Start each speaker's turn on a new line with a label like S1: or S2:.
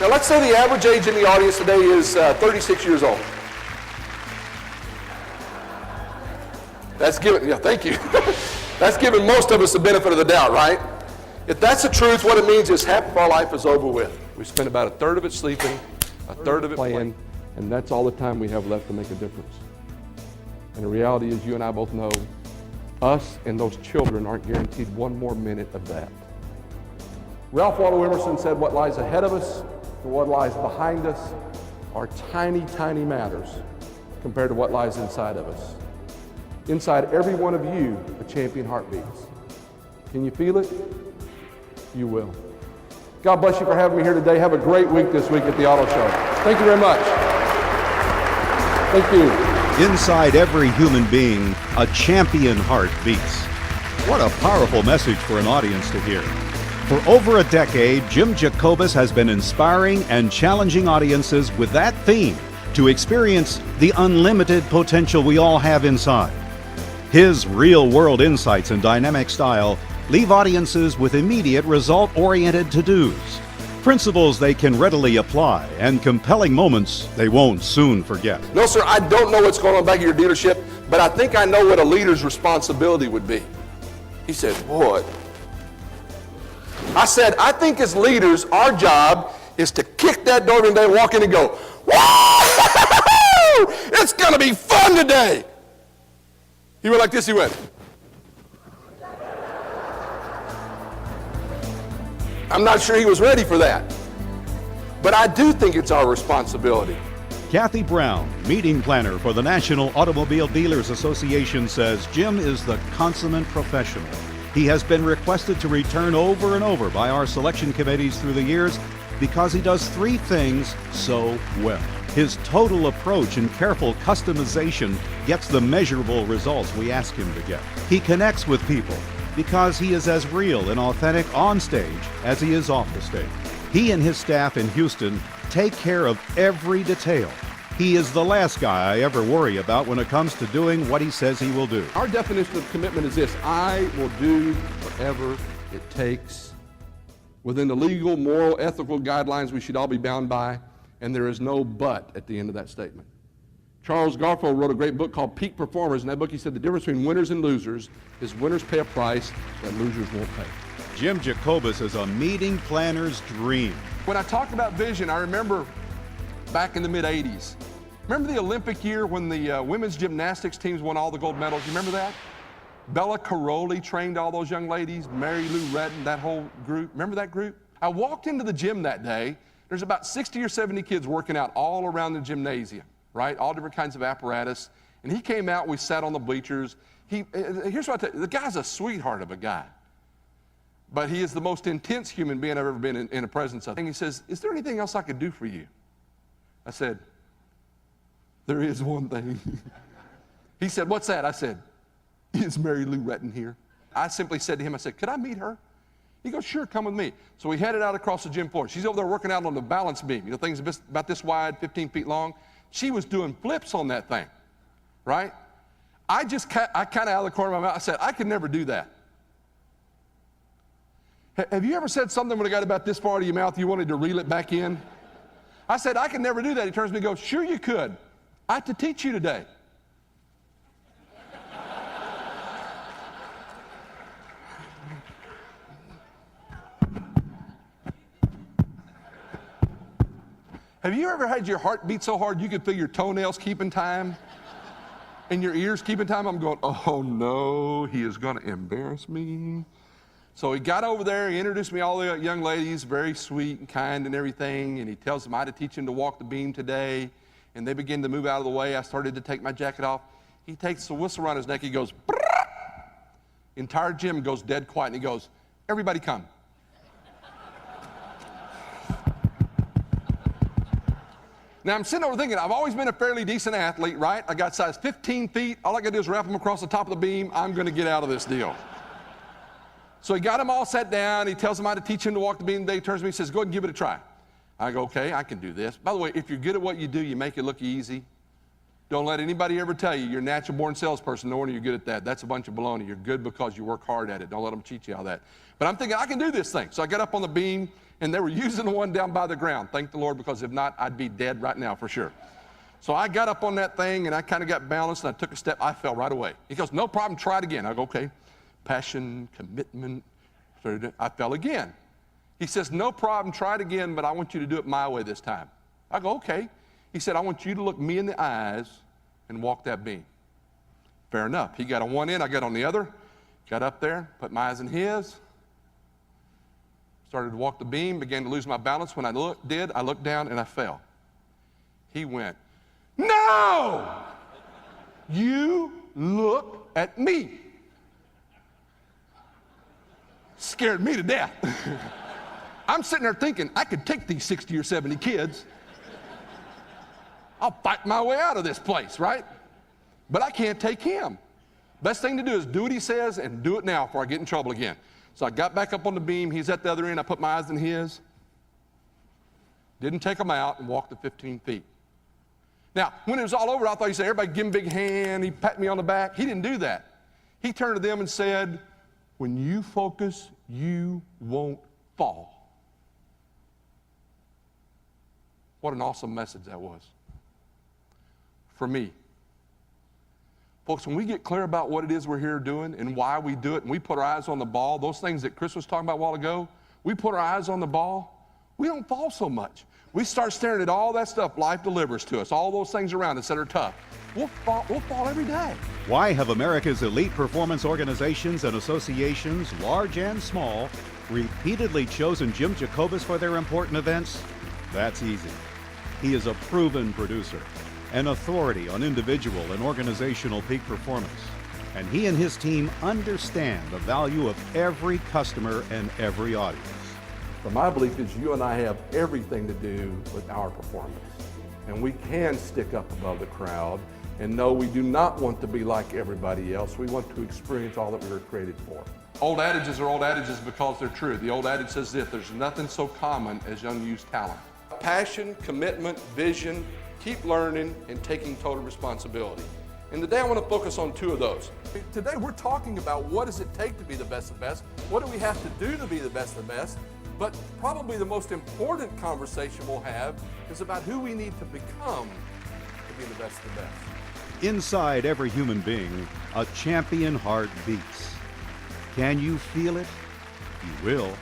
S1: Now let's say the average age in the audience today is 36 years old. That's giving, yeah, thank you. That's giving most of us the benefit of the doubt, right? If that's the truth, what it means is half of our life is over with. We spend about a third of it sleeping, a third of it playing, and that's all the time we have left to make a difference. And the reality is, you and I both know, us and those children aren't guaranteed one more minute of that. Ralph Waldo Emerson said, what lies ahead of us and what lies behind us are tiny, tiny matters compared to what lies inside of us. Inside every one of you, a champion heart beats. Can you feel it? You will. God bless you for having me here today. Have a great week this week at the Auto Show. Thank you very much. Thank you.
S2: Inside every human being, a champion heart beats. What a powerful message for an audience to hear. For over a decade, Jim Jacobus has been inspiring and challenging audiences with that theme to experience the unlimited potential we all have inside. His real-world insights and dynamic style leave audiences with immediate result-oriented to-dos, principles they can readily apply, and compelling moments they won't soon forget.
S1: No, sir, I don't know what's going on back at your dealership, but I think I know what a leader's responsibility would be. He said, what? I said, I think as leaders, our job is to kick that door every day, walk in and go, whoa! It's going to be fun today. He went like this, he went. I'm not sure he was ready for that. But I do think it's our responsibility.
S2: Kathy Brown, meeting planner for the National Automobile Dealers Association, says Jim is the consummate professional. He has been requested to return over and over by our selection committees through the years because he does three things so well. His total approach and careful customization gets the measurable results we ask him to get. He connects with people because he is as real and authentic on stage as he is off the stage. He and his staff in Houston take care of every detail. He is the last guy I ever worry about when it comes to doing what he says he will do.
S1: Our definition of commitment is this: I will do whatever it takes within the legal, moral, ethical guidelines we should all be bound by, and there is no but at the end of that statement. Charles Garfield wrote a great book called Peak Performers. In that book he said the difference between winners and losers is winners pay a price that losers won't pay.
S2: Jim Jacobus is a meeting planner's dream.
S1: When I talk about vision, I remember back in the mid-'80s. Remember the Olympic year when the women's gymnastics teams won all the gold medals? You remember that? Bella Caroli trained all those young ladies, Mary Lou Retton, that whole group. Remember that group? I walked into the gym that day. There's about 60 or 70 kids working out all around the gymnasium, right? All different kinds of apparatus. And he came out, we sat on the bleachers. Here's what I tell you, the guy's a sweetheart of a guy. But he is the most intense human being I've ever been in the presence of. And he says, is there anything else I could do for you? I said, there is one thing. He said, what's that? I said, is Mary Lou Retton here? I simply said to him, I said, could I meet her? He goes, sure, come with me. So we headed out across the gym floor. She's over there working out on the balance beam. You know, things about this wide, 15 feet long. She was doing flips on that thing, right? I kind of out of the corner of my mouth, I said, I could never do that. Have you ever said something when it got about this far to your mouth, you wanted to reel it back in? I said, I could never do that. He turns to me and goes, sure you could. I have to teach you today. Have you ever had your heart beat so hard you could feel your toenails keeping time and your ears keeping time? I'm going, oh no, he is going to embarrass me. So he got over there, he introduced me to all the young ladies, very sweet and kind and everything, and he tells them I had to teach him to walk the beam today, and they begin to move out of the way. I started to take my jacket off. He takes the whistle around his neck, he goes, brrr! Entire gym goes dead quiet, and he goes, everybody come. Now I'm sitting over thinking, I've always been a fairly decent athlete, right? I got size 15 feet, all I gotta do is wrap them across the top of the beam, I'm gonna get out of this deal. So he got them all sat down, he tells them how to teach him to walk the beam today, he turns to me and says, go ahead and give it a try. I go, okay, I can do this. By the way, if you're good at what you do, you make it look easy. Don't let anybody ever tell you you're a natural born salesperson, no wonder you're good at that. That's a bunch of baloney. You're good because you work hard at it. Don't let them cheat you all that. But I'm thinking, I can do this thing. So I got up on the beam, And they were using the one down by the ground. Thank the Lord, because if not, I'd be dead right now for sure. So I got up on that thing, and I kind of got balanced, and I took a step. I fell right away. He goes, no problem, try it again. I go, okay. Passion, commitment. I fell again. He says, no problem, try it again, but I want you to do it my way this time. I go, okay. He said, I want you to look me in the eyes and walk that beam. Fair enough. He got on one end, I got on the other. Got up there, put my eyes in his. Started to walk the beam, began to lose my balance. When I looked down and I fell. He went, no! You look at me. Scared me to death. I'm sitting there thinking, I could take these 60 or 70 kids. I'll fight my way out of this place, right? But I can't take him. Best thing to do is do what he says and do it now before I get in trouble again. So I got back up on the beam. He's at the other end. I put my eyes in his. Didn't take him out and walked the 15 feet. Now, when it was all over, I thought he said, everybody give him a big hand. He pat me on the back. He didn't do that. He turned to them and said, when you focus, you won't fall. What an awesome message that was for me. Folks, when we get clear about what it is we're here doing and why we do it, and we put our eyes on the ball, those things that Chris was talking about a while ago, we put our eyes on the ball, we don't fall so much. We start staring at all that stuff life delivers to us, all those things around us that are tough. We'll fall every day.
S2: Why have America's elite performance organizations and associations, large and small, repeatedly chosen Jim Jacobus for their important events? That's easy. He is a proven producer, an authority on individual and organizational peak performance. And he and his team understand the value of every customer and every audience.
S1: But my belief is you and I have everything to do with our performance. And we can stick up above the crowd. And no, we do not want to be like everybody else. We want to experience all that we were created for. Old adages are old adages because they're true. The old adage says this: there's nothing so common as unused talent. Passion, commitment, vision, keep learning, and taking total responsibility. And today I want to focus on two of those. Today we're talking about what does it take to be the best of the best? What do we have to do to be the best of the best? But probably the most important conversation we'll have is about who we need to become to be the best of the best.
S2: Inside every human being, a champion heart beats. Can you feel it? You will.